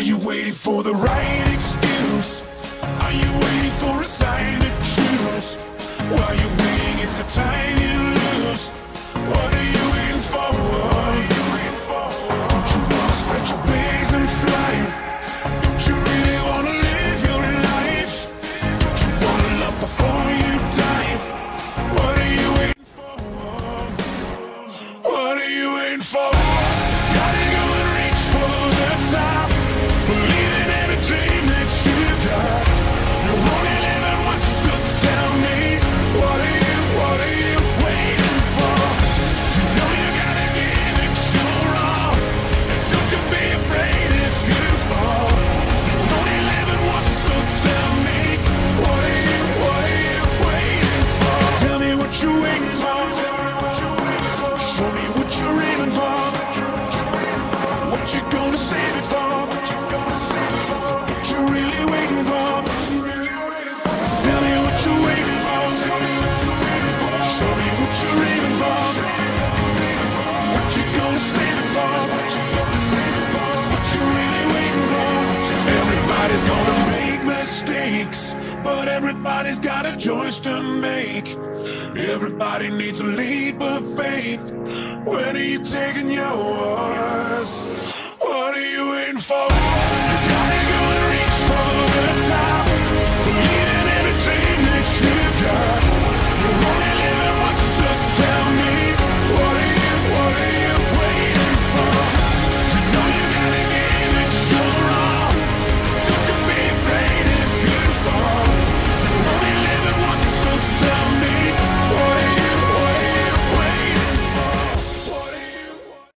you waiting for the right excuse? Are you waiting for a sign to choose? While you're waiting, it's the time you lose. What are you waiting for? Don't you wanna spread your wings and fly? Don't you really wanna live your life? Don't you wanna love before you die? What are you waiting for? What are you waiting for? Gotta go and reach for the top. Believe in every dream that you got. You're only living once, so tell me, what are you waiting for? You know you gotta give it your all, and don't you be afraid if you fall. You're only living once, so tell me, what are you waiting for? Tell me what you're waiting for. Show me what you're aiming for. What you gonna save it for? What you really waiting for? Tell me what you're waiting for. Show me what you're aiming for. What you gonna save it for? What you really waiting for? Everybody's gonna make mistakes, but everybody's got a choice to make. Everybody needs a leap of faith. When are you taking yours? What are you waiting for?